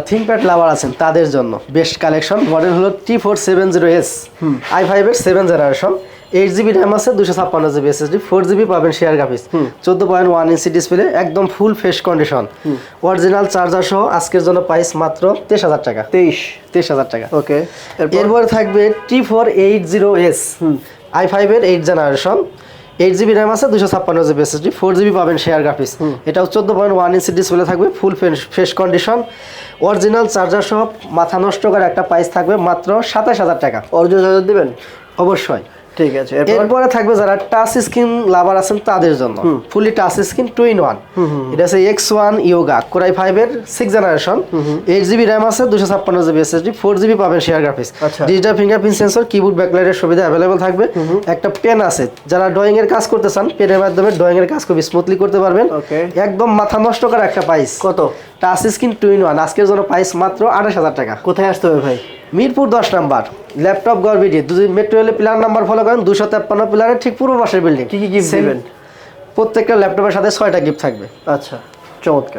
ThinkPad লাভার আছেন তাদের জন্য বেস্ট কালেকশন মডেল হলো T470S i5 এর 7 জেনারেশন 8GB র্যাম আছে 256GB SSD 4GB পাবেন শেয়ার গ্রাফিক্স 14.1 ইঞ্চি ডিসপ্লে একদম full fresh condition original charger সহ আজকের জন্য প্রাইস মাত্র 23,000 টাকা 23,000 টাকা ওকে এরপর থাকবে T480S i5 এর 8 জেনারেশন 8GB র্যাম আছে 256GB SSD 4GB পাবেন শেয়ার গ্রাফিক্স এটাও 14.1 ইঞ্চি ডিসপ্লে থাকবে full fresh condition original charger সহ মাথা নষ্ট করে একটা প্রাইস থাকবে মাত্র 27,000 টাকা অরিজিনাল চার্জার দিবেন অবশ্যই ঠিক আছে এরপরে থাকবে যারা টাচ স্ক্রিন লাভার আছেন তাদের জন্য ফুলি টাচ স্ক্রিন 2-in-1 এটা আছে X1 Yoga Core i5 এর 6 জেনারেশন 8GB র্যাম আছে 256GB SSD 4GB পাবেন share graphics digital fingerprint sensor keyboard ব্যাকলাইটের সুবিধা अवेलेबल থাকবে একটা পেন আছে যারা ড্রয়িং এর কাজ করতে চান পেনের মাধ্যমে ড্রয়িং এর কাজ খুব স্মুথলি করতে পারবেন একদম মাথা নষ্ট করা একটা প্রাইস কত টাচ স্ক্রিন 2-in-1 আজকের জন্য প্রাইস মাত্র 28,000 টাকা কোথায় আসতে হবে ভাই মিরপুর 10 নাম্বার ল্যাপটপ গড়বিডি মেট্রো রেলের পিলার নাম্বার ফলো করেন 253 পিলারের ঠিক পূর্ব পাশের বিল্ডিং কি কি গিফট দিবেন প্রত্যেকটা ল্যাপটপের সাথে 6টা গিফট থাকবে আচ্ছা চমৎকার